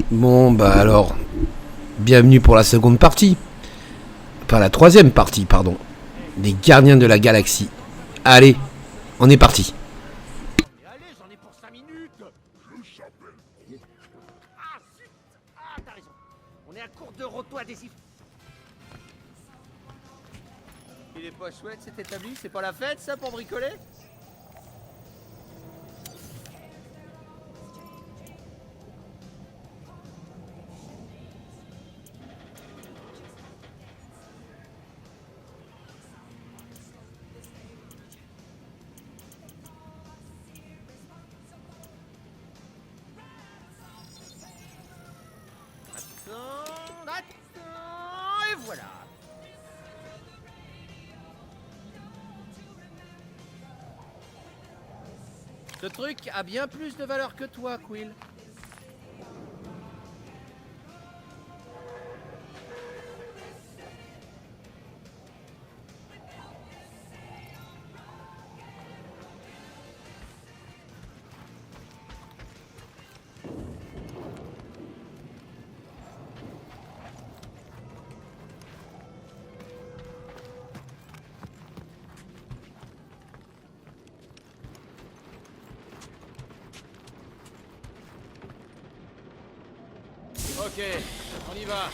Bon, bah alors, bienvenue pour la seconde partie. Enfin, la troisième partie, pardon. Des Gardiens de la Galaxie. Allez, on est parti. Allez, j'en ai pour 5 minutes. Ah, zut. Ah, t'as raison. On est à court de roto-adhésif. Il est pas chouette cet établi, c'est pas la fête ça pour bricoler? Attends, et voilà. Ce truc a bien plus de valeur que toi, Quill. Ok, on y va.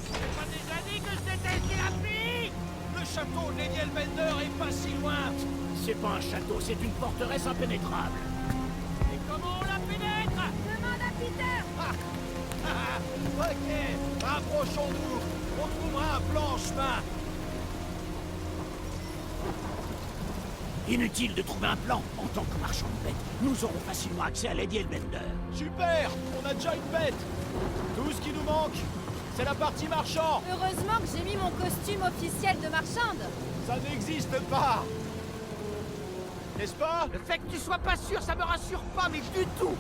J'ai pas déjà dit que je détestais la pluie? Le château Lady Elbender est pas si loin. C'est pas un château, c'est une forteresse impénétrable. Et comment on la pénètre? Demande à Peter. Ok, rapprochons-nous. On trouvera un plan en chemin. Inutile de trouver un plan. En tant que marchand de bêtes, nous aurons facilement accès à Lady Elbender. Super, on a déjà une bête. Tout ce qui nous manque, c'est la partie marchand. Heureusement que j'ai mis mon costume officiel de marchande. Ça n'existe pas. N'est-ce pas? Le fait que tu sois pas sûr, ça me rassure pas, mais du tout.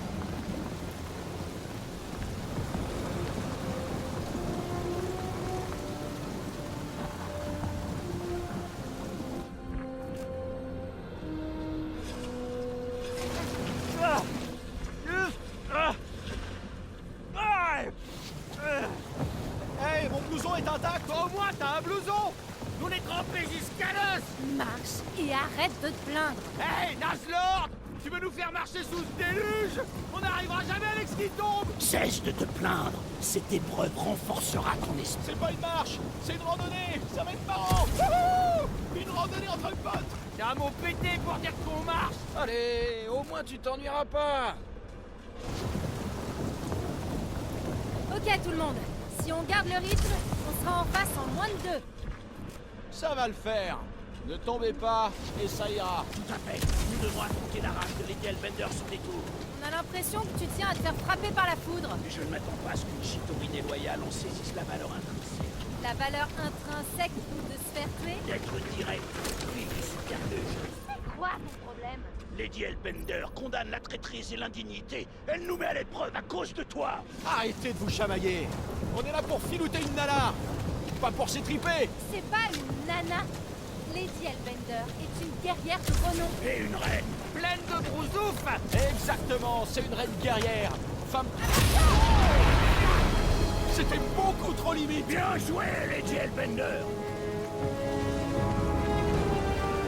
Hey, mon blouson est intact. Toi, au moins, t'as un blouson. Nous, on est trempés jusqu'à l'os. Marche et arrête de te plaindre. Hey, Nazlord, tu veux nous faire marcher sous ce déluge? On n'arrivera jamais avec ce qui tombe. Cesse de te plaindre. Cette épreuve renforcera ton esprit. C'est pas une marche, c'est une randonnée. Ça va être marrant. Wouhou! Une randonnée entre potes. C'est un mot pété pour dire qu'on marche. Allez, au moins tu t'ennuieras pas. Ok tout le monde, si on garde le rythme, on sera en face en moins de 2. Ça va le faire. Ne tombez pas et ça ira. Tout à fait. Nous devons affronter la rage de Lady Elbender sur des tours. On a l'impression que tu tiens à te faire frapper par la foudre. Mais je ne m'attends pas à ce qu'une Chitauri déloyale en saisisse la valeur intrinsèque. La valeur intrinsèque de se faire tuer. D'être direct, oui, du subterfuge. C'est quoi ton problème? Lady Elbender condamne la traîtrise et l'indignité. Elle nous met à l'épreuve à cause de toi. Arrêtez de vous chamailler. On est là pour filouter une nana, pas pour s'étriper. C'est pas une nana. Lady Elbender est une guerrière de renom. Et une reine. Pleine de brousouf. Exactement, c'est une reine guerrière. Femme... C'était beaucoup trop limite. Bien joué, Lady Elbender.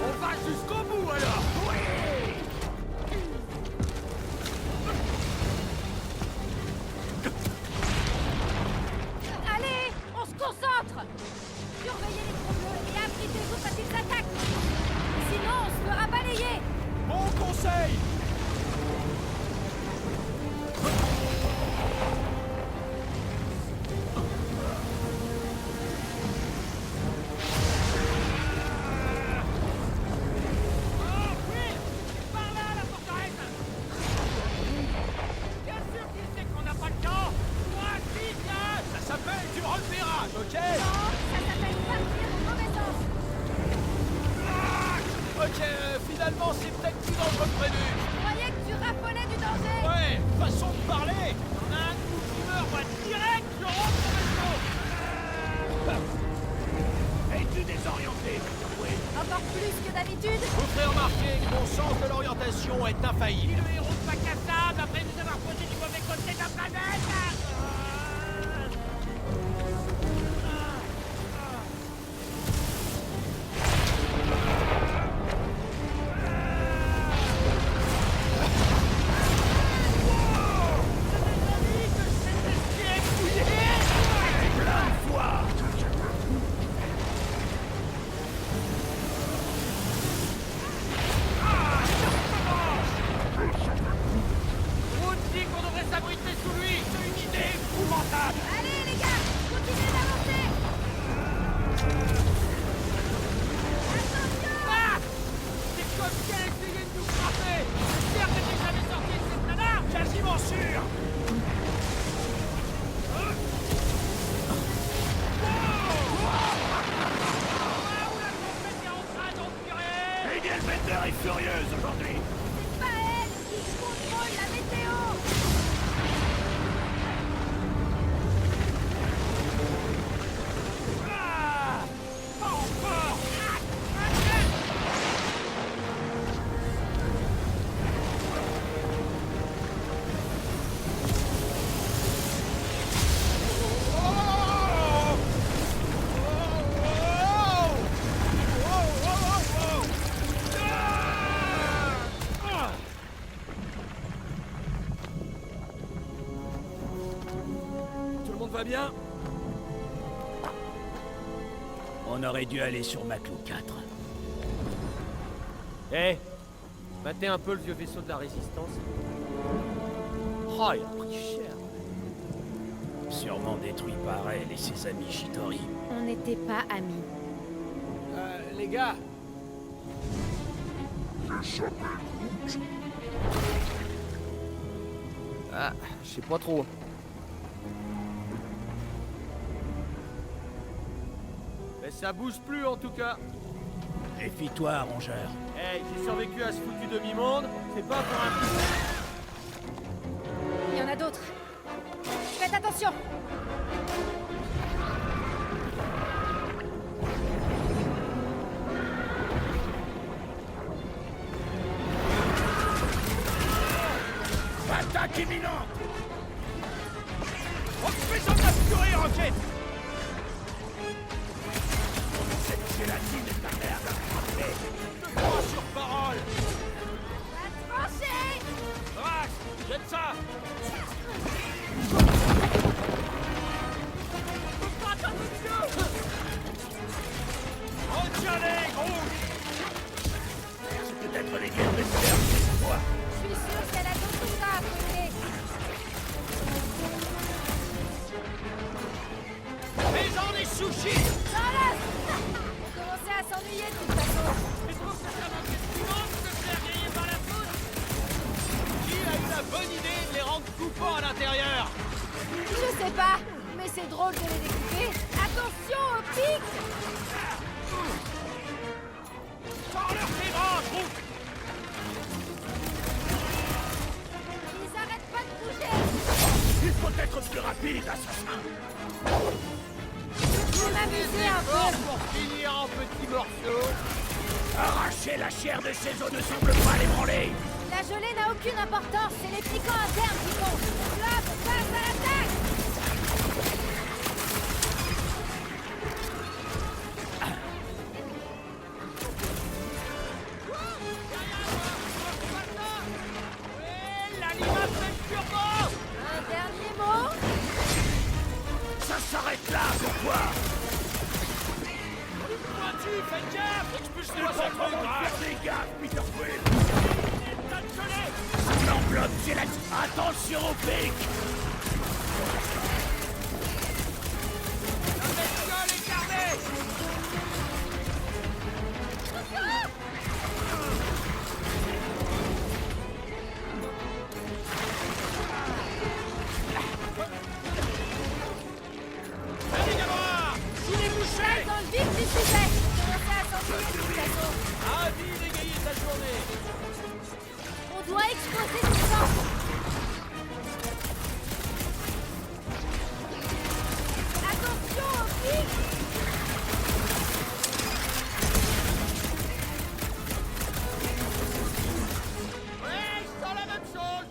On va jusqu'au bout alors. Oui. Allez, on se concentre. Surveillez les trous bleus et abritez-vous quand ils attaquent. Sinon, on se fera balayer. Bon conseil. Oh, oui. Par là, la forteresse. Bien sûr qu'il sait qu'on n'a pas le temps. Toi, vite là. Ça s'appelle du repérage, ok? Non, ça s'appelle partir au mauvais sens. Ok, finalement, c'est peut-être plus dangereux que prévu. Je croyais que tu raffolais du danger. Ouais, façon de parler. On a un coup qui meurt, va direct sur notre vaisseau. Es-tu désorienté, oui. Encore plus que d'habitude. Vous ferez remarquer que mon sens de l'orientation est infaillible. Le héros de bac à sable, après nous avoir côté du mauvais côté de la planète. Route dit qu'on devrait s'abriter sous lui. C'est une idée épouvantable. Allez, les gars, continuez d'avancer. Attention! Ah! C'est comme si elle essayait de nous frapper. J'espère que t'es jamais sorti de cette nana. Quasiment sûr. Où la tempête est en train d'empirer. Lady Elbender est furieuse aujourd'hui. C'est pas elle qui contrôle la météo. Ah! Pas encore. Tout le monde va bien? On aurait dû aller sur Maclou 4. Eh, matez un peu le vieux vaisseau de la Résistance. Oh, il a pris cher. Sûrement détruit par elle et ses amis Shitori. On n'était pas amis. Les gars. Ah, je sais pas trop. Mais ça bouge plus en tout cas. Méfie-toi, rongeur. Hey, j'ai survécu à ce foutu demi-monde, c'est pas pour un... Il y en a d'autres. Faites attention. Attaque imminente. Occupez-en de la furie, Rocket. Cette gélatine est ta merde à frapper. Je crois sur parole. Va trancher. Max, jette ça. Pas comme monsieur. Retiens-les, gros. C'est peut-être les guerres de terre, c'est toi. Je suis sûre qu'elle a d'autres chats à côté. Fais-en des sushis. Charles. On commençait à s'ennuyer de toute façon. Tu trouves que ça manque d'estimance de se faire griller par la foudre? Qui a eu la bonne idée de les rendre coupants à l'intérieur? Je sais pas, mais c'est drôle de les découper. Attention au pic. Sors-leur tes bras, gros. Ils arrêtent pas de bouger. Il faut être plus rapide, assassin. Je vais m'amuser un Mort peu. pour finir en petits morceaux. Arracher la chair de ces os ne semble pas l'ébranler. La gelée n'a aucune importance, c'est les piquants internes qui comptent. Blob, passe à l'attaque. L'animateur turbo. Un dernier mot. Ça s'arrête là, pourquoi? Pointu, faites gaffe. Expulse C'est moi pas ce truc, vraiment hein. faire des gaffes, Peter Quill. T'as de gelée. L'enveloppe gélatine. Attention au pic. La bestiole est gardée. Allez, Gamora. Sous les bouchées. Dans le vif du sujet. Commencez à s'ennuyer de toute façon. Ravi d'égayer ta journée. On doit exploser tout ça. Attention au pic. Ouais, je sens la même chose.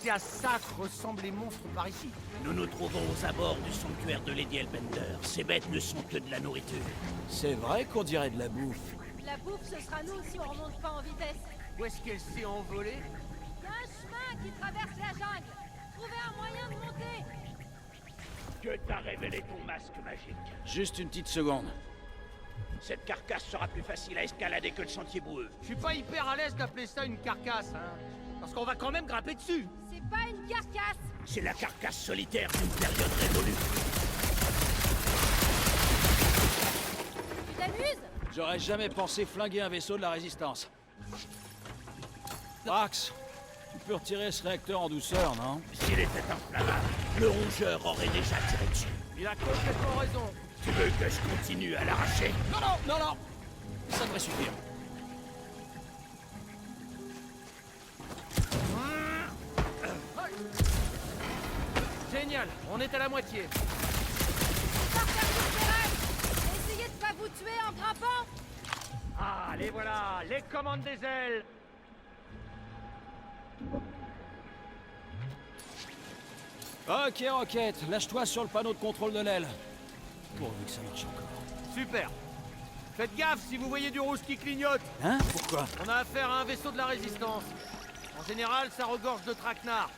C'est à ça que ressemblent les monstres par ici. Nous nous trouvons aux abords du sanctuaire de Lady Elbender. Ces bêtes ne sont que de la nourriture. C'est vrai qu'on dirait de la bouffe. La bouffe, ce sera nous si on remonte pas en vitesse. Où est-ce qu'elle s'est envolée? Il y a un chemin qui traverse la jungle. Trouvez un moyen de monter. Que t'a révélé ton masque magique? Juste une petite seconde. Cette carcasse sera plus facile à escalader que le sentier boueux. Je suis pas hyper à l'aise d'appeler ça une carcasse, hein. Parce qu'on va quand même grimper dessus. C'est pas une carcasse. C'est la carcasse solitaire d'une période révolue. Tu t'amuses? J'aurais jamais pensé flinguer un vaisseau de la Résistance. Drax, tu peux retirer ce réacteur en douceur, non? S'il était inflammable, le rongeur aurait déjà tiré dessus. Il a complètement raison. Tu veux que je continue à l'arracher? Non, non, non, non. Ça devrait suffire. Génial, on est à la moitié. Pas faire du terrain. Essayez de pas vous tuer en grimpant. Ah, les voilà, les commandes des ailes. Ok, Rocket, lâche-toi sur le panneau de contrôle de l'aile. Pourvu que ça marche encore. Super. Faites gaffe si vous voyez du rouge qui clignote. Hein? Pourquoi? On a affaire à un vaisseau de la Résistance. En général, ça regorge de traquenards.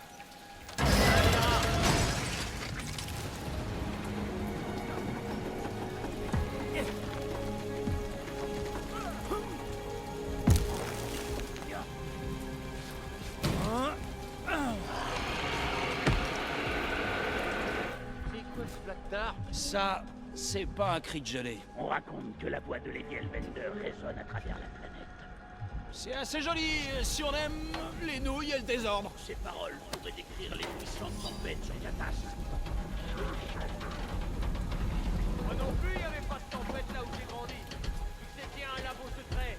C'est quoi ce placard? Ça, c'est pas un cri de gelée. On raconte que la voix de Lady Elbender résonne à travers la planète. C'est assez joli si on aime les nouilles et le désordre. Ces paroles pourraient décrire les puissantes tempêtes sur Yatas. Moi non plus, il n'y avait pas de tempête là où j'ai grandi. C'était un labo secret.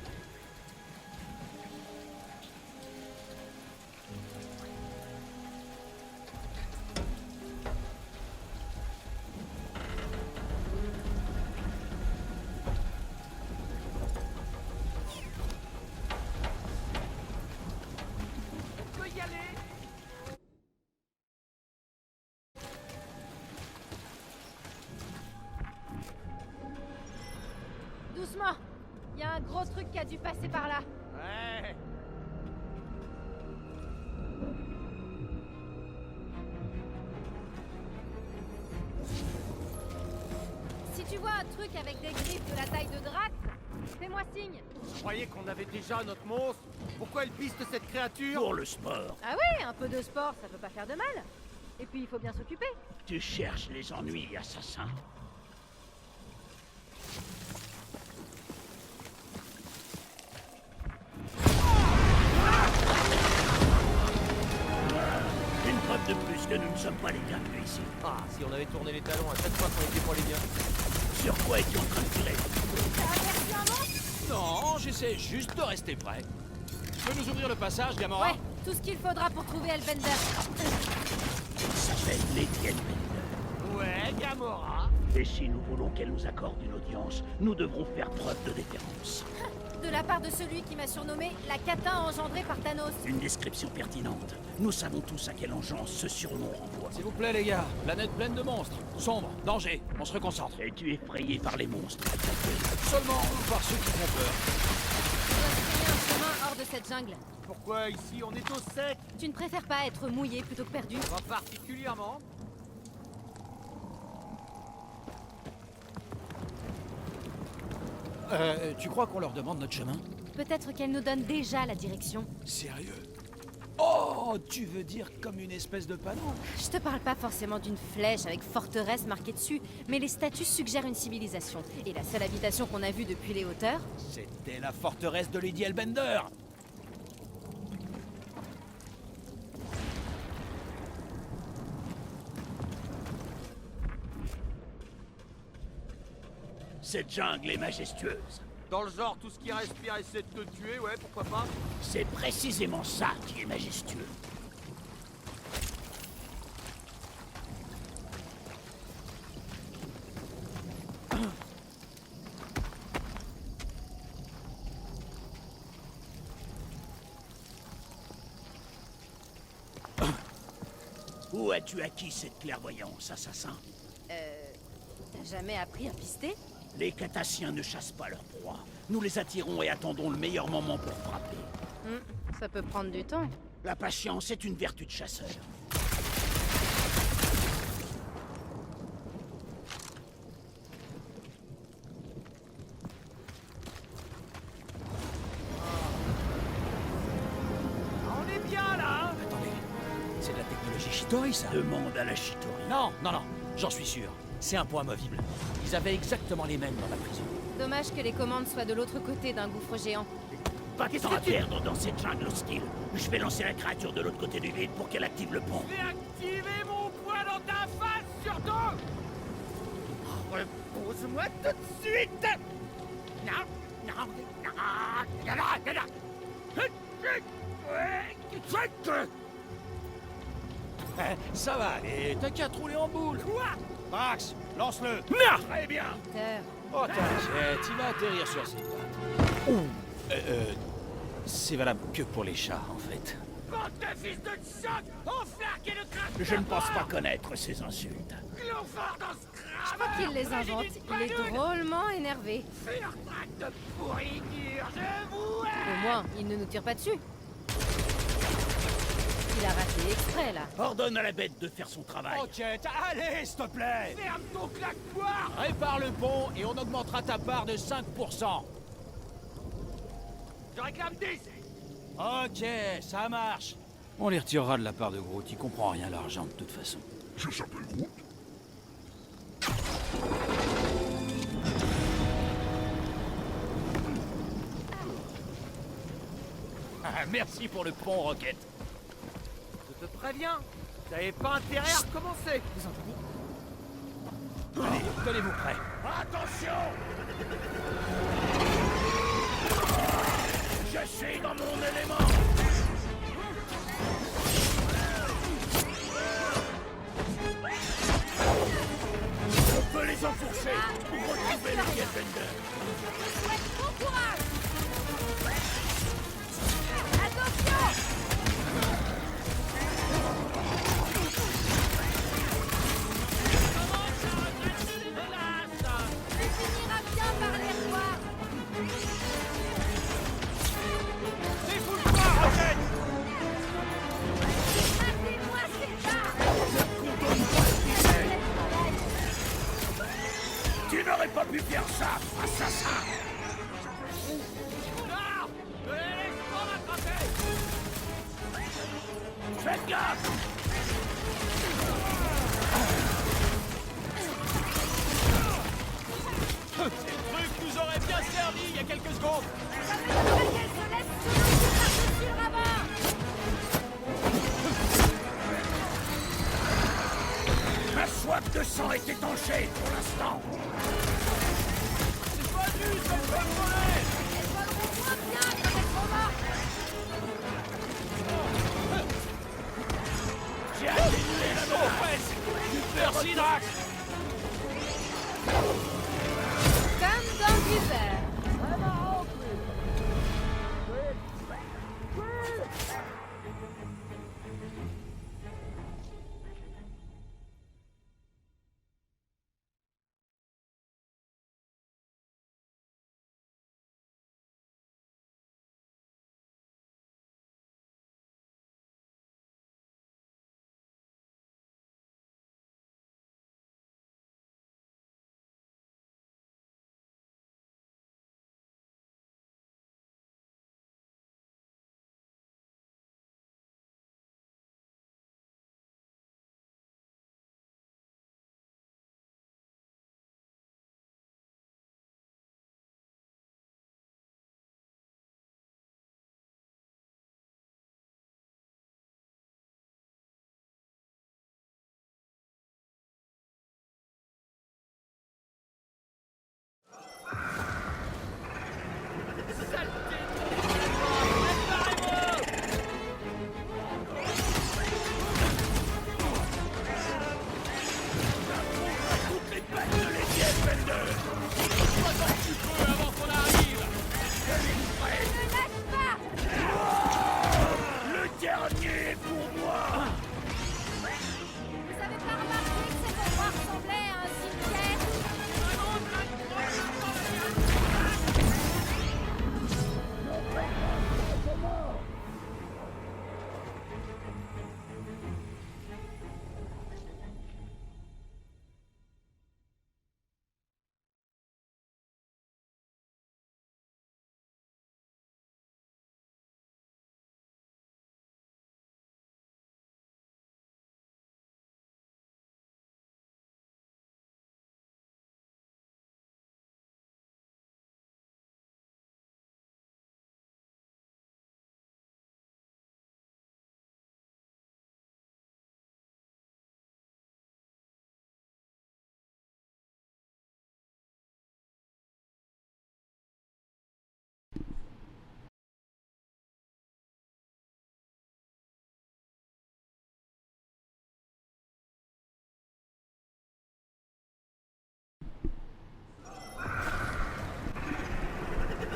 On peut y aller. Doucement. Il y a un gros truc qui a dû passer par là. Ouais. Si tu vois un truc avec des griffes de la taille de Drax, fais-moi signe. Je croyais qu'on avait déjà notre monstre. Pourquoi elle piste cette créature? Pour le sport, Ah oui, un peu de sport, ça peut pas faire de mal. Et puis il faut bien s'occuper. tu cherches les ennuis, assassin. Une preuve de plus que nous ne sommes pas les bienvenus ici. Ah, si on avait tourné les talons à chaque fois qu'on était pas les biens. Sur quoi es-tu en train de tirer? T'as aperçu un monstre? Non, j'essaie juste de rester prêt. Tu peux nous ouvrir le passage, Gamora? Ouais, tout ce qu'il faudra pour trouver Elbender. Elle s'appelle Lady Elbender. Ouais, Gamora. Et si nous voulons qu'elle nous accorde une audience, nous devrons faire preuve de déférence. De la part de celui qui m'a surnommé la catin engendrée par Thanos. Une description pertinente. Nous savons tous à quelle engeance ce surnom renvoie. S'il vous plaît, les gars. Planète pleine de monstres. Sombre, danger. On se reconcentre. Es-tu effrayé par les monstres? Seulement par ceux qui font peur. On doit se frayer un chemin hors de cette jungle. Pourquoi ici on est au sec? Tu ne préfères pas être mouillé plutôt que perdu? Pas particulièrement. Tu crois qu'on leur demande notre chemin? Peut-être qu'elle nous donne déjà la direction. Sérieux? Oh, tu veux dire comme une espèce de panneau? Je te parle pas forcément d'une flèche avec forteresse marquée dessus, mais les statues suggèrent une civilisation. Et la seule habitation qu'on a vue depuis les hauteurs, C'était la forteresse de Lady Elbender. Cette jungle est majestueuse. Dans le genre, tout ce qui respire essaie de te tuer, ouais, pourquoi pas? C'est précisément ça qui est majestueux. Où as-tu acquis cette clairvoyance, assassin? T'as jamais appris à pister? Les Catassiens ne chassent pas leurs proies. Nous les attirons et attendons le meilleur moment pour frapper. Ça peut prendre du temps. La patience est une vertu de chasseur. On est bien là, hein? Attendez, c'est de la technologie Shitori, ça? Demande à la Shitori. Non, non, non, j'en suis sûr. C'est un point amovible. Ils avaient exactement les mêmes dans la prison. Dommage que les commandes soient de l'autre côté d'un gouffre géant. Pas de temps à perdre dans cette jungle hostile. Je vais lancer la créature de l'autre côté du vide pour qu'elle active le pont. Je vais activer mon poing dans ta face, surtout! Repose-moi tout de suite! Non, non, non, non, non, non. Ça va aller, t'as qu'à te rouler en boule. Quoi? Max, lance-le. Très bien. Peter, Oh, t'inquiète, il va atterrir sur ses pattes. C'est valable que pour les chats, en fait. Bande de fils de choc! Enflarque et le crash! Je ne pense pas connaître ces insultes. Glofard dans ce je crois qu'il les invente. Il est drôlement énervé. Furtraque de pourriture, je vous hais! Au moins, il ne nous tire pas dessus. Il a raté l'extrait, là. Ordonne à la bête de faire son travail. Roquette, allez, s'il te plaît. Ferme ton claque-poire! Répare le pont et on augmentera ta part de 5%. Je réclame 10! Ok, ça marche. On les retirera de la part de Groot, il comprend rien à l'argent de toute façon. Je s'appelle Groot. Ah, merci pour le pont, Rocket. Je te préviens, vous n'avez pas intérêt à recommencer! Allez, tenez-vous prêts. Attention! Je suis dans mon élément! On peut les enfourcher pour retrouver le Airbender. Bon courage! Attention! Tu finiras bien par les revoir! Défoule-toi, Rocket! Ratez-moi ces barres! Tu n'aurais pas pu faire ça, assassin! Non! Ne les laisse pas m'attraper! Faites gaffe! Ces trucs nous auraient bien servi il y a quelques secondes. Ça m'étonnerait qu'elle se laisse sous par-dessus le ravin! Ma soif de sang est étanchée pour l'instant! C'est pas nu, ça me fait voler. Elles voleront moins bien quand elles seront mortes! J'ai atténué la menace! Merci, Drax. Comme dans du verre. Le dernier pour moi!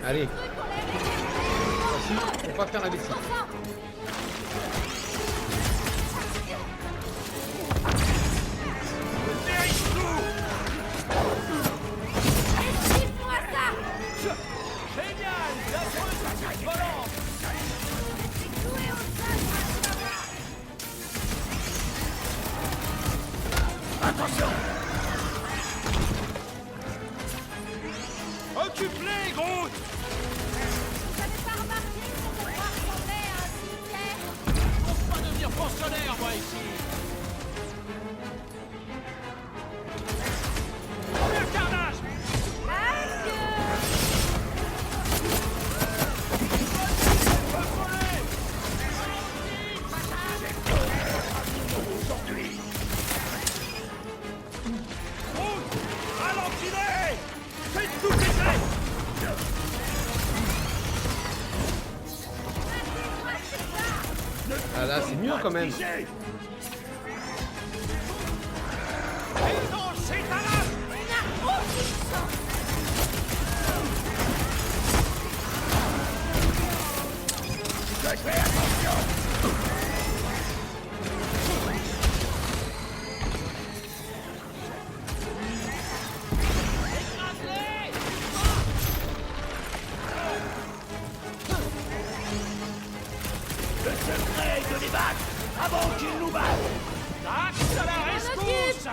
Allez. Voici, faut pas faire la bêtise. Génial! La grosse volante! Occupe-les, Groot! Vous avez pas remarqué que cet endroit ressemblait à un cimetière? Pour pas devenir pensionnaire, moi, ici! Le carnage! Ralentissez! Faites tout péter! Ah là, c'est mieux quand même. Et non, c'est à la... Le secret est de les battre avant qu'ils nous battent. Axe à la rescousse!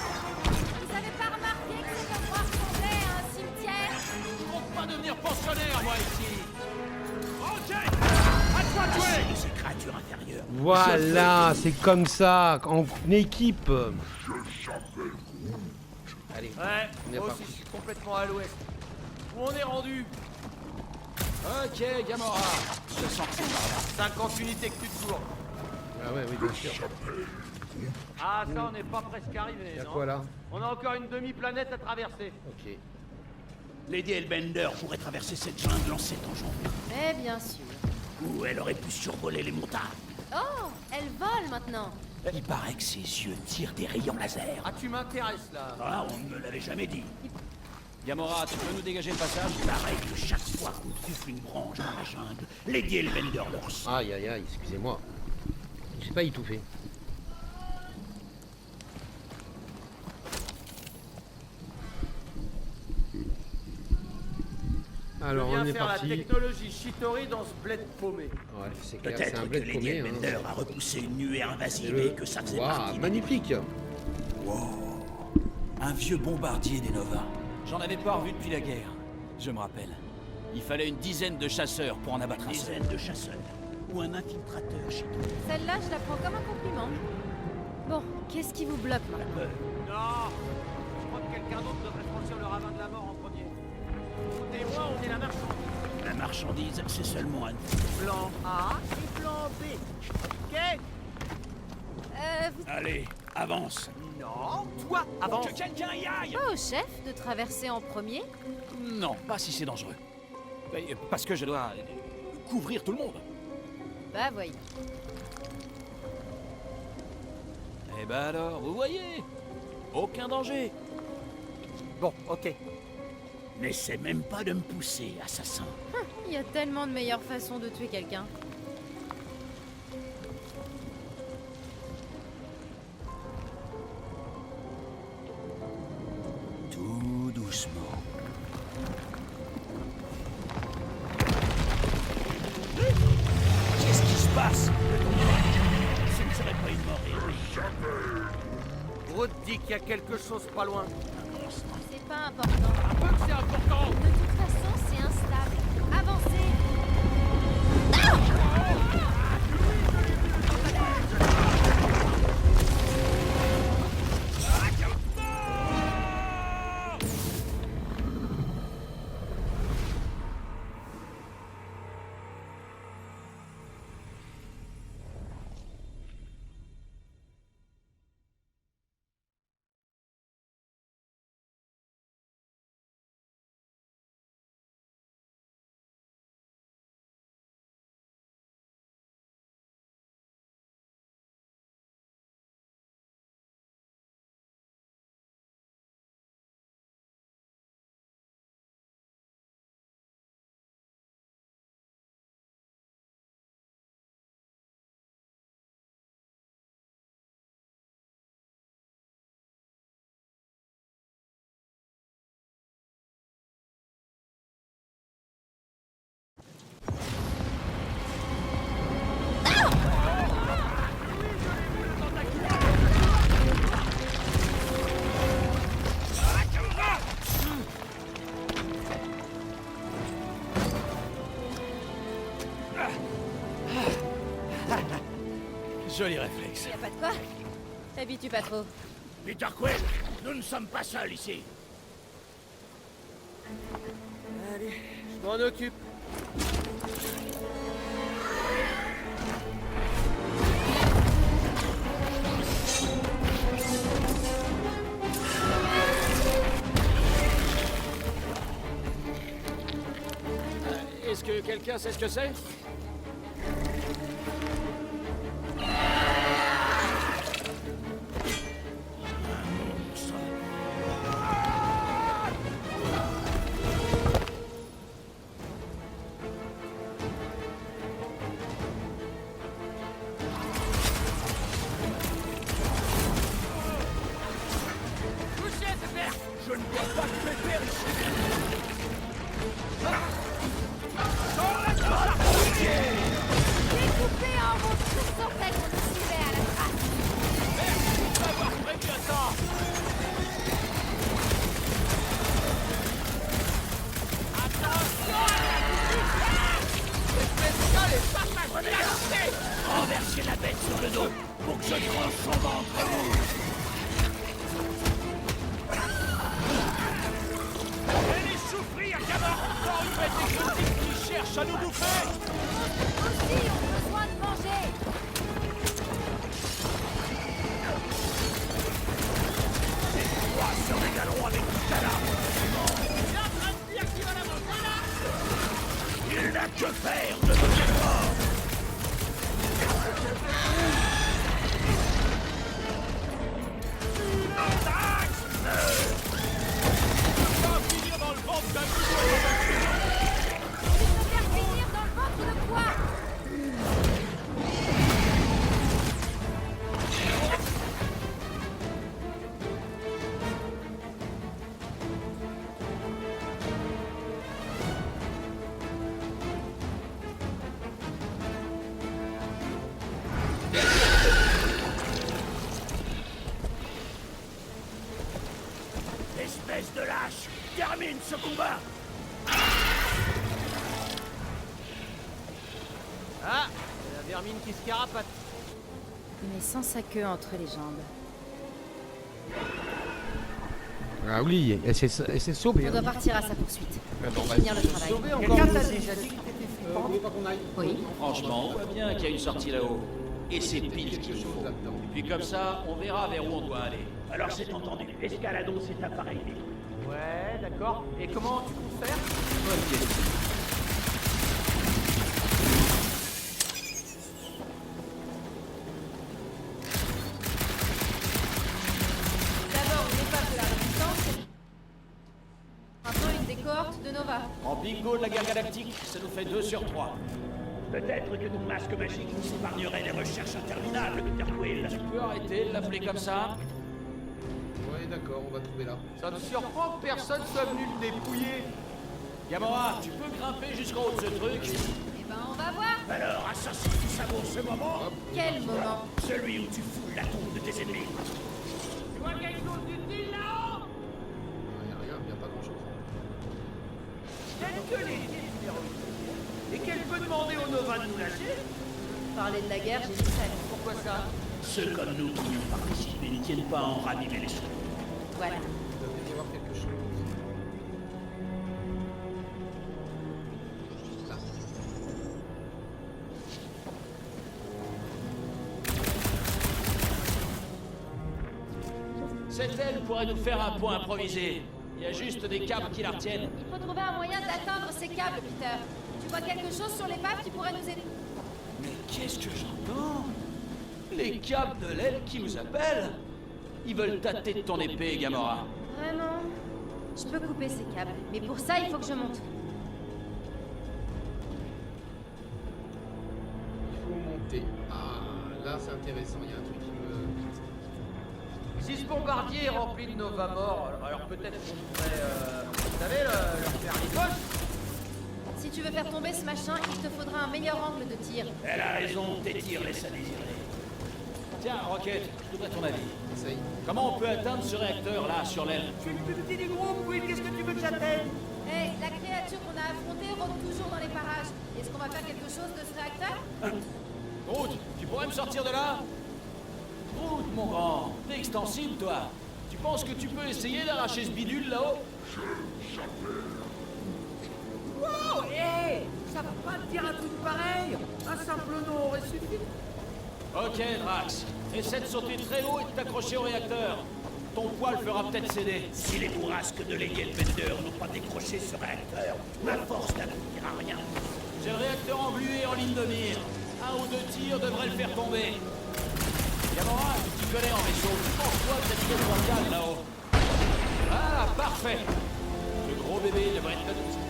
Vous avez pas remarqué que cet endroit ressemblait à un cimetière? Je compte pas devenir pensionnaire, moi, ici! Ok! À toi de jouer! Ces créatures inférieures. Voilà, c'est comme ça, en équipe. Allez, Ouais, on est moi parti. aussi, je suis complètement à l'ouest. Où on est rendu? Ok, Gamora. Je sens que c'est par là. 50 unités que tu te tournes. Ah ouais, oui, bien sûr. Ah, ça, on n'est pas presque arrivé, Y'a non? quoi là? On a encore une demi-planète à traverser. Ok. Lady Hellbender pourrait traverser cette jungle en s'étangeant. Mais bien sûr. Ou elle aurait pu survoler les montagnes. Oh, elle vole maintenant. Il paraît que ses yeux tirent des rayons laser. Ah, tu m'intéresses, là. Ah, on ne me l'avait jamais dit. Gamora, tu peux nous dégager le passage? Il paraît que chaque fois qu'on souffle une branche dans la jungle, Lady Hellbender leur sent. Aïe aïe aïe, excusez-moi. J'ai pas étouffé. Alors Je viens on est faire parti. la technologie Shitori dans ce bled paumé. Ouais, c'est clair, c'est Peut-être un que bled Lady paumé. Hellbender a repoussé une nuée invasive et que ça faisait Waouh, partie des- magnifique. Un vieux bombardier des Nova. J'en avais pas revu depuis la guerre. Je me rappelle. Il fallait une dizaine de chasseurs pour en abattre un seul. dizaine de chasseurs. Ou un infiltrateur chez toi. Celle-là, je la prends comme un compliment. Bon, qu'est-ce qui vous bloque maintenant? Non! Je crois que quelqu'un d'autre devrait franchir le ravin de la mort en premier. Vous et moi, on est la marchandise. La marchandise, c'est seulement un... Plan A et plan B. Ok? Vous... Allez, avance. Non, toi, avant. Que quelqu'un y aille! Pas au chef de traverser en premier? Non, pas si c'est dangereux. Parce que je dois couvrir tout le monde. Bah voyons. Eh ben alors, vous voyez? Aucun danger. Bon, ok. N'essaie même pas de me pousser, assassin. Il y a tellement de meilleures façons de tuer quelqu'un. Tout doucement. Qu'est-ce qui se passe? Ce ne serait pas une mort héroïque. Groot dit qu'il y a quelque chose pas loin. C'est pas important. Un peu que c'est important. De toute façon, c'est instable. Avancez! Joli réflexe. Y a pas de quoi? T'habitues pas trop. Peter Quill, nous ne sommes pas seuls ici. Allez, je m'en occupe. Est-ce que quelqu'un sait ce que c'est? Je ne peux pas te faire ici. Découpé en morceaux sans tête, on se suivait à la trace. Avoir prévu à temps. Renversez la bête sur le dos pour que je tranche son ventre rouge. Allez souffrir, gamin. Encore une bête exotique qui cherche à nous bouffer. Aussi, on a besoin de manger. Trois se régaleront avec tout cadavre. Il est en train de dire qu'il va la manger là. Il n'a que faire de nos efforts. Va finir dans le ventre d'un coup. Tu peux faire finir dans le ventre de quoi? Espèce de lâche, termine ce combat. Ah, la vermine qui se carapate. Mais sans sa queue entre les jambes. Ah oui, elle s'est sauvée. On doit partir à sa poursuite. Attends, Et finir le travail. Quelqu'un t'a déjà dit que t'étais flippant? Oui. Franchement, on voit bien qu'il y a une sortie là-haut. Et c'est pile ce qu'il nous faut. Puis comme ça, on verra vers où on doit aller. Alors c'est entendu, escaladons cet appareil détruit. Ouais, d'accord. Et comment tu comptes faire? Bonne question. D'abord, une épave de la résistance. Maintenant, une des cohortes de Nova. En bingo de la guerre galactique, ça nous fait 2 sur 3. Peut-être que ton masque magique nous épargnerait des recherches interminables, Peter Quill. Tu peux arrêter de l'appeler comme ça? Ouais, d'accord, on va trouver là. Ça te surprend que personne soit venu le dépouiller? Gamora, tu peux grimper jusqu'en haut de ce truc? Eh ben, on va voir. Alors, assassin, ça vaut ce moment, Quel moment? celui où tu foules la tombe de tes ennemis. Tu vois quelque chose d'utile là-haut? Rien, bien pas grand chose. Quelle que les et qu'elle peut demander au Nova de nous lâcher? Parler de la guerre, j'ai dit ça. Pourquoi ça? Ceux comme nous qui y ont participé ne tiennent pas à en raviver les souvenirs. Voilà. Il doit peut-être y avoir quelque chose. Là. Cette aile pourrait nous faire un pont improvisé. Il y a juste des câbles qui la retiennent. Il faut trouver un moyen d'atteindre ces câbles, Peter. Tu vois quelque chose sur l'épave qui pourrait nous aider? Mais qu'est-ce que j'entends? Les câbles de l'aile qui nous appellent? Ils veulent tâter de ton épée, Gamora. Vraiment? Je peux couper ces câbles, mais pour ça, il faut que je monte. Il faut monter. Ah, là c'est intéressant, il y a un truc qui me... Si ce bombardier est rempli de Nova morts, alors peut-être qu'on pourrait, vous savez, leur faire les poches. Si tu veux faire tomber ce machin, il te faudra un meilleur angle de tir. Elle a raison, tes tirs laissent à désirer. Tiens, Rocket, je voudrais ton avis. Essaye. Comment on peut atteindre ce réacteur-là, sur l'aile? Je suis le plus petit du groupe, oui, qu'est-ce que tu veux que j'atteigne? Hé, la créature qu'on a affrontée rôde toujours dans les parages. Est-ce qu'on va faire quelque chose de ce réacteur? Groot, tu pourrais me sortir de là? Groot, mon grand, t'es extensible, toi. Tu penses que tu peux essayer d'arracher ce bidule là-haut? Oh, hé! Ça va pas te dire un truc pareil! Un simple nom aurait suffi! Ok, Drax. Essaie de sauter très haut et de t'accrocher au réacteur. Ton poil fera peut-être céder. Si les bourrasques de Lady Elbender n'ont pas décroché ce réacteur, ma force n'aboutira à rien. J'ai le réacteur englué en ligne de mire. Un ou deux tirs devraient le faire tomber. Gamora, tu t'y connais en vaisseau. Tu penses quoi de cette pièce bancale là-haut? Ah, parfait. Ce gros bébé devrait être là tout de suite.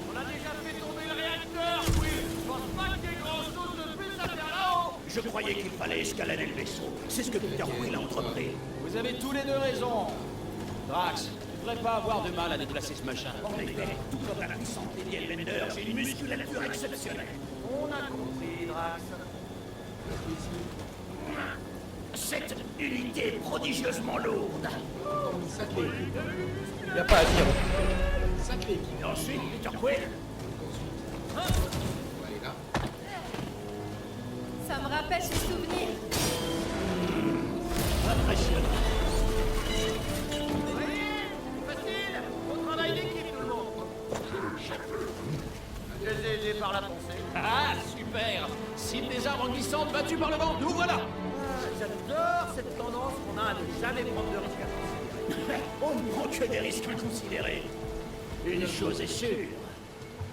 On a déjà fait tomber le réacteur, Quill. Je pense pas qu'il y ait grand-chose de plus à faire là-haut. Je croyais qu'il fallait escalader le vaisseau. C'est ce que Peter Quill a entrepris. Vous avez tous les deux raison. Drax, tu devrais pas avoir de mal à déplacer ce machin. En effet, tout comme la puissante Lady Elbender, j'ai une musculature exceptionnelle. On a compris, Drax. Cette unité est prodigieusement lourde. Y a pas à dire. Et ensuite, Peter Quill. Ça me rappelle ce souvenir. Impressionnant. Facile. Au travail d'équipe, tout le monde. Je les ai aidés par la pensée. Ah, super. Cible des arbres glissantes battus par le vent. Nous voilà. J'adore cette tendance qu'on a à ne jamais prendre de risques inconsidérés. On ne prend que des risques inconsidérés. Une chose est sûre.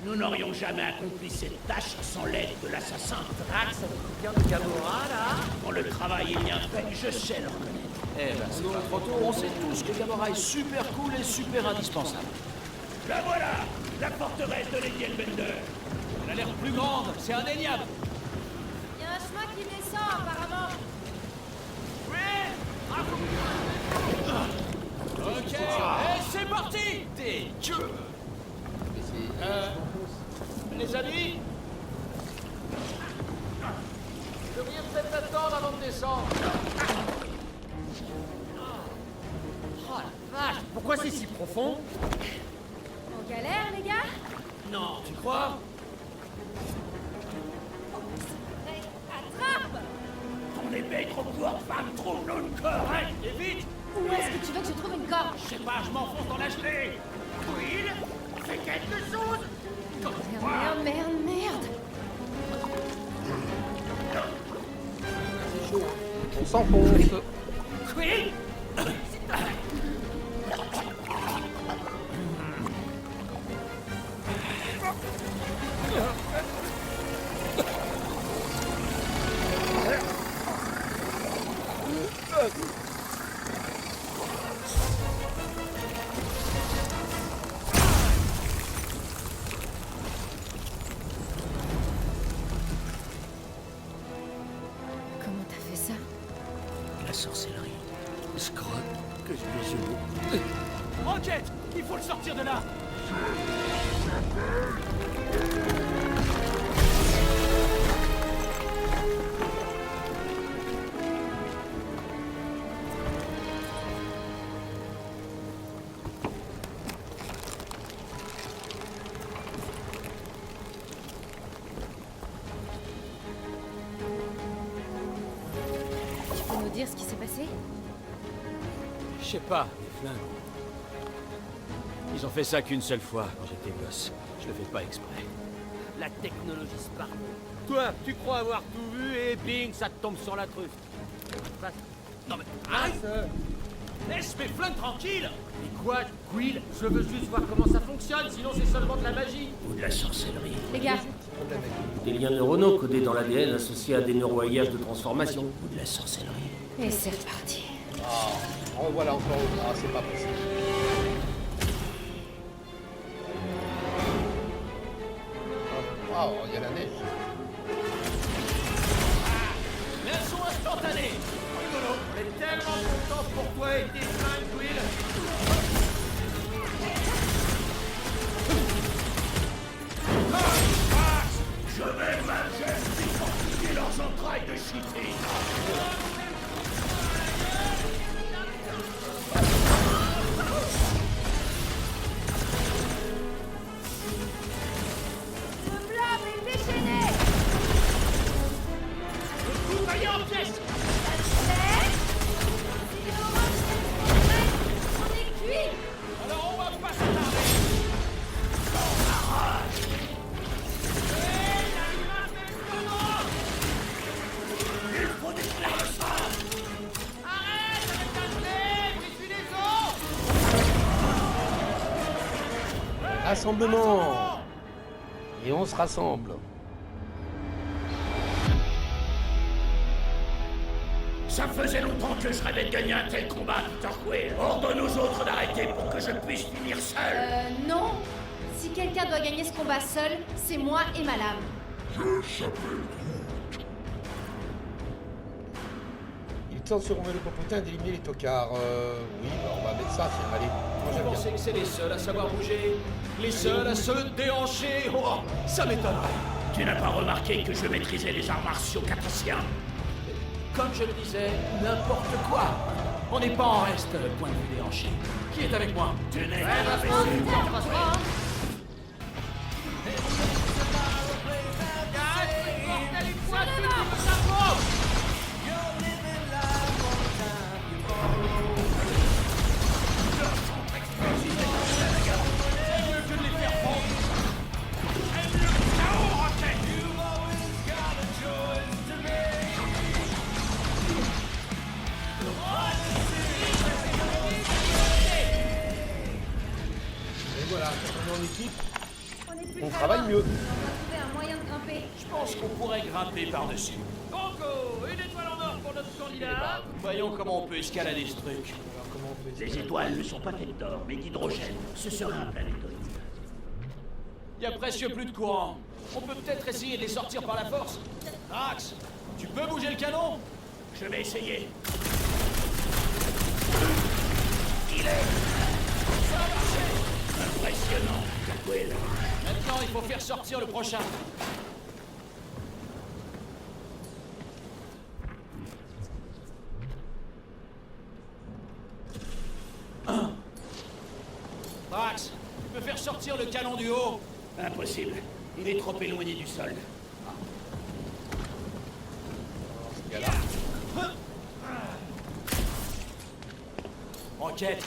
Nous n'aurions jamais accompli cette tâche sans l'aide de l'assassin. Drax, ça te bien de Gamora, là? Quand le travail est bien fait, je sais le reconnaître. Eh ben, c'est pas trop tôt. On sait tous que Gamora est super cool et super indispensable. La voilà, la forteresse de Lady Elbender. Elle a l'air plus grande, c'est indéniable. Il y a un chemin qui descend, apparemment. Ok, et c'est parti. T'es Dieu. Les amis, Vous devriez peut-être attendre avant de descendre. Oh la vache, pourquoi c'est si profond? On galère, les gars? non, tu crois? Hey, attrape! Ton épée trop courte, femme, trouve-nous une corde. Et vite. Où est-ce que tu veux que je trouve une corde? Je sais pas, je m'enfonce dans la gelée. Quill, fais quelque chose. Merde, merde, merde! On s'enfonce. Quill. Comment t'as fait ça? La sorcellerie. Je crois que je vais jouer. Rocket, il faut le sortir de là. Tu peux nous dire ce qui s'est passé? Je sais pas, les flingues. Ils ont fait ça qu'une seule fois quand j'étais gosse. Je le fais pas exprès. La technologie Spark. Toi, tu crois avoir tout vu et bing, ça te tombe sur la truffe. Non mais Arrête. laisse mes flingues tranquilles. Et quoi, Quill? Je veux juste voir comment ça fonctionne, sinon c'est seulement de la magie. Ou de la sorcellerie. Les gars, Des liens neuronaux codés dans l'ADN associés à des neuroaillages de transformation. Ou de la sorcellerie. et c'est reparti. Oh, voilà encore. Ah, c'est pas possible. Ah, il y a la neige. Leçon instantanée. Rigolo. On est tellement content pour toi et tes flingues, Quill. Je vais majesté fortifier leurs entrailles de chité. Le blob est déchaîné! Rassemblement. Et on se rassemble. Ça faisait longtemps que je rêvais de gagner un tel combat, Peter Quill. Ordonne aux autres d'arrêter pour que je puisse finir seul. Non. Si quelqu'un doit gagner ce combat seul, c'est moi et ma lame. Il est temps de se remettre le popotin d'éliminer les tocards. Oui, bah, on va mettre ça, tiens, allez. Moi, Vous j'aime bien. pensez que c'est les seuls à savoir bouger? Les seuls à se déhancher? Oh, ça m'étonnerait. Tu n'as pas remarqué que je maîtrisais les arts martiaux capaciens? Comme je le disais, n'importe quoi. On n'est pas en reste, point de vue déhanché. Qui est avec moi? Tu n'es Et voilà, quand on est en équipe, On est plus on très travaille loin. mieux. On va trouver un moyen de grimper. Je pense qu'on pourrait grimper par-dessus. Banco, une étoile en or pour notre candidat. Voyons comment on peut escalader ce truc. Alors, comment on fait Les étoiles ne sont pas faites d'or, mais d'hydrogène. Ce sera un planétoïde. Il y a presque plus de courant. On peut peut-être essayer de les sortir par la force. Drax, tu peux bouger le canon? Je vais essayer. Il est... Impressionnant, Peter Quill. Maintenant, il faut faire sortir le prochain. Drax, tu peux faire sortir le canon du haut? Impossible. Il est trop éloigné du sol. Rocket,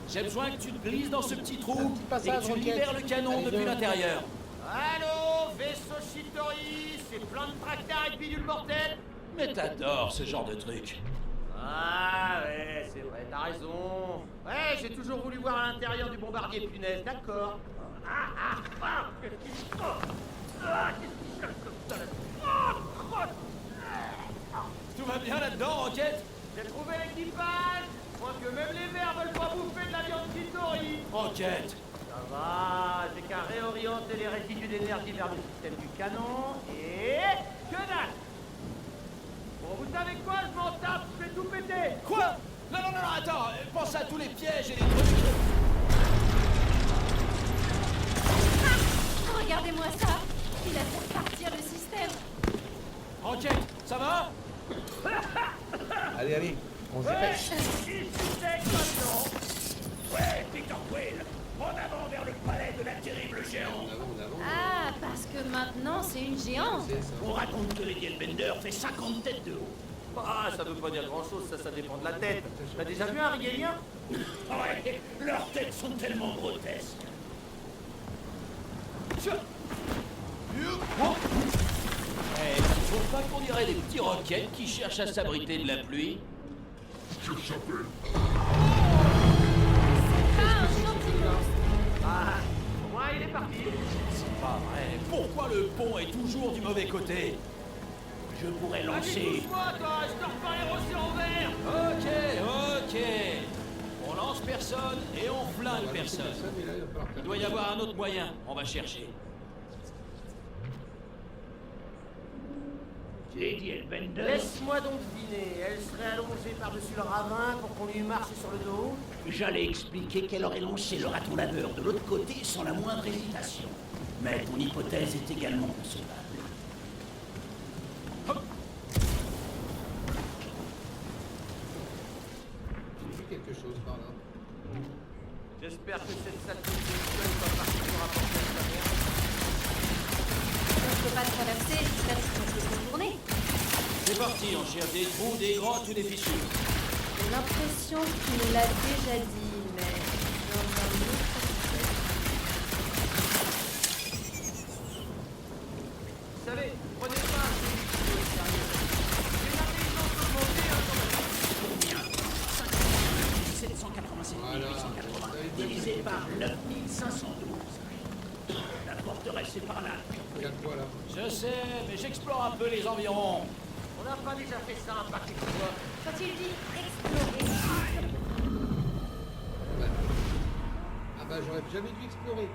j'ai besoin que tu te glisses dans ce petit trou et passage, que tu Rocket. libères le canon Allez, depuis viens. l'intérieur. Allô, vaisseau Shitori, c'est plein de tracteurs et de bidules mortels. Mais t'adores ce genre de truc. Ah ouais, c'est vrai, t'as raison. Ouais, j'ai toujours voulu voir à l'intérieur du bombardier punaise, d'accord. Tout va bien là-dedans, Rocket? J'ai trouvé l'équipage. Je crois que même les verts veulent pas bouffer de la viande Shitori. Rocket, Ça va, j'ai qu'à réorienter les résidus d'énergie vers le système du canon et... Que dalle. Bon, vous savez quoi, je m'en tape, je vais tout péter. quoi? Non, non, non, attends, pense à tous les pièges et les trucs. Ah, regardez-moi ça. Il a fait partir le système. Rocket, ça va? Allez, allez, on se dépêche. Il succède maintenant. Ouais, Peter Quill. En avant vers le palais de la terrible géante. Ah, parce que maintenant c'est une géante. On raconte que Lady Hellbender fait 50 têtes de haut. Ah, ça veut pas dire grand-chose, ça dépend de la tête. T'as déjà vu un riguélien? Ouais, leurs têtes sont tellement grotesques. Eh, tu trouves pas qu'on dirait des petits roquettes qui cherchent à s'abriter de la pluie? Ah, un gentil monstre. Ah, au moins il est parti. C'est pas vrai. Pourquoi le pont est toujours du mauvais côté? Je pourrais Vas-y, lancer... pousse-moi, toi, je te repars les rossis en vert. Ok, ok. On lance personne et on flingue personne. Il doit y avoir un autre moyen. On va chercher. Lady Hellbender. Laisse-moi donc deviner, elle serait allongée par-dessus le ravin pour qu'on lui marche sur le dos. J'allais expliquer qu'elle aurait lancé le raton laveur de l'autre côté sans la moindre hésitation. Mais ton hypothèse est également concevable. J'ai vu quelque chose par là. J'espère que cette saleté de gueule va partir pour apporter sa merde. On ne peut pas traverser, j'espère qu'on peut se retourner. C'est parti, on cherche des trous, des grottes ou des fissures. J'ai l'impression qu'il me l'a déjà dit, mais dans un autre système. Vous savez, prenez pas ces vidéos au sérieux. J'ai une intelligence augmentée, Combien 787 Voilà. 880 divisé par 9512. La forteresse est par là. Regarde quoi là? Je sais, mais j'explore un peu les environs. On n'a pas déjà fait ça un paquet de fois. Quand il dit explorer, Ah bah j'aurais jamais dû explorer.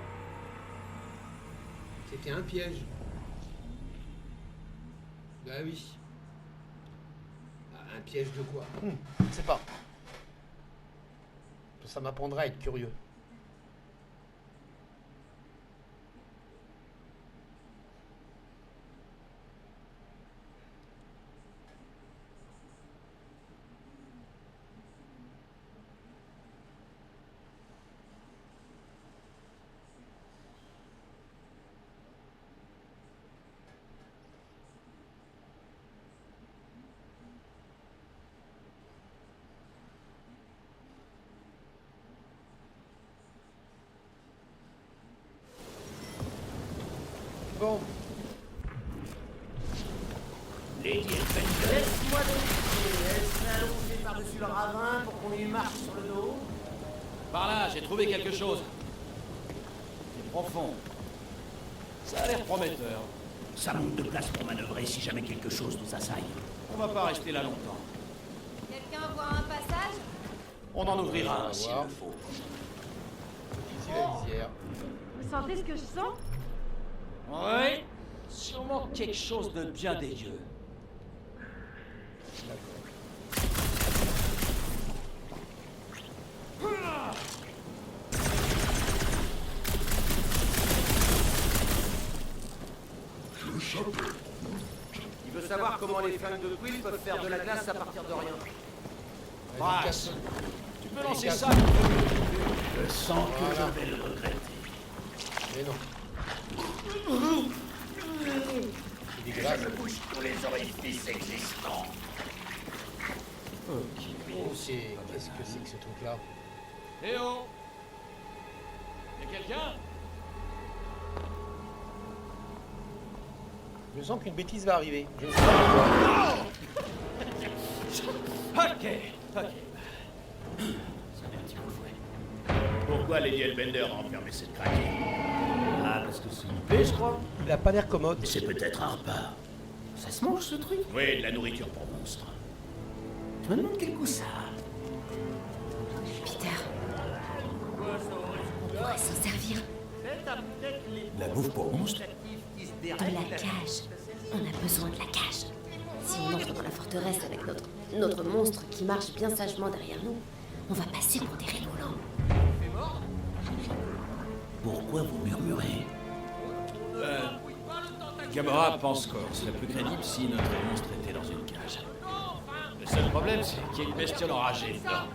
C'était un piège. Bah oui. Ah, un piège de quoi? Je sais pas. Ça m'apprendra à être curieux. Bon, Lady Elbender, Laisse-moi deviner, elle s'est allongée par-dessus le ravin pour qu'on lui marche sur le dos. Par là, j'ai trouvé quelque chose. C'est profond. Ça a l'air prometteur. ça manque de place pour manœuvrer si jamais quelque chose nous assaille. On va pas rester là longtemps. quelqu'un voit un passage? On en ouvrira un S'il s'il le le faut. ici la lisière. Vous sentez ce que je sens? Oui, sûrement quelque chose de bien dégueu. Il veut savoir comment les flingues de Quill peuvent faire de la glace à partir de rien. Brax, tu peux lancer ça. Je sens que je vais le regretter. Mais non. C'est dégueulasse. Je bouge tous les orifices existants. Oh, qu'est-ce que c'est que ce truc-là? Eh oh! Y'a quelqu'un? Je sens qu'une bêtise va arriver. Je ne sais pas pourquoi. Ok, ok. Pourquoi Lady Elbender a enfermé cette craque? Ah, parce que c'est une paix, je crois. Il a pas l'air commode. C'est peut-être un repas. Ça se mange, ce truc? Oui, de la nourriture pour monstres. Je me demande quel goût ça a. Peter. On pourrait s'en servir. La bouffe pour monstres? De la cage. On a besoin de la cage. Si on entre dans la forteresse avec notre monstre qui marche bien sagement derrière nous, on va passer pour des rigolants. Pourquoi vous murmurez? Gamora pense qu'on serait plus crédible si notre monstre était dans une cage. Le seul problème, c'est qu'il y a une bestiole enragée dedans.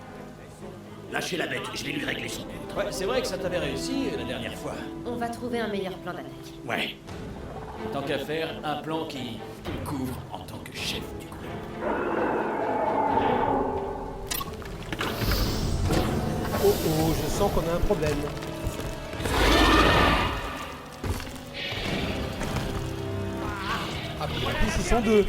Lâchez la bête, je vais lui régler son compte. Ouais, c'est vrai que ça t'avait réussi la dernière fois. On va trouver un meilleur plan d'attaque. Ouais. Tant qu'à faire, un plan qui le couvre en tant que chef du groupe. Oh oh, je sens qu'on a un problème. Ah, puis en plus, ils sont deux.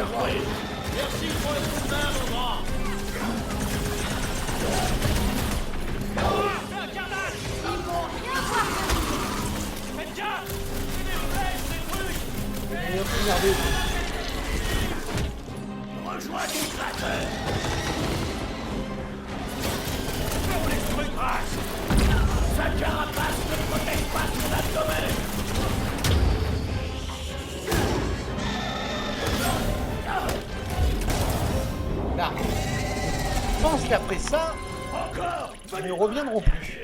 surprise. Merci pour le coup de main, mon grand. Ah, fais un carnage. Ils vont rien voir venir. Faites gaffe. C'est des flèches, des trucs. Il est un peu énervé. Rejoins ton cratère. Fais les trucs races. Sa carapace ne protège pas son abdomen. Là. Je pense qu'après ça, Encore. ils ne reviendront plus.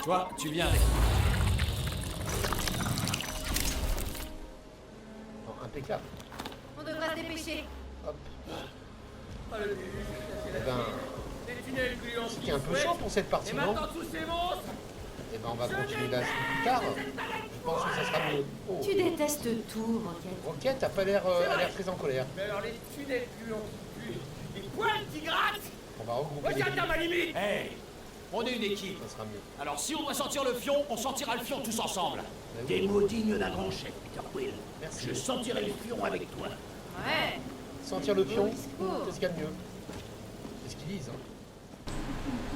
Toi, tu viens avec. Bon, impeccable. On devrait se dépêcher. Hop. Eh ben, Des tunnels gluants qui c'était un peu souhaitent. chaud pour cette partie, Et non? maintenant tous ces monstres. Eh ben, on va continuer là plus tard. Je pense que ça sera mieux. Oh. Tu détestes tout, Rocket. Rocket a pas l'air très en colère. Mais alors les tunnels gluants qui puent, les poils qui grattent. On va regrouper les Regarde à ma limite. Hey, on est une équipe. ça sera mieux. Alors si on doit sortir le fion, on sortira le fion tous ensemble. Des mots dignes d'un grand chef, Peter Quill. Merci. Je sentirai le fion avec toi. Ouais. Sentir le pion, discours. qu'est-ce qu'il y a de mieux? C'est ce qu'ils disent, hein.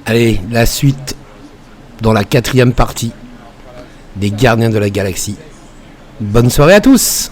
Allez, la suite dans la 4e partie des Gardiens de la Galaxie. Bonne soirée à tous!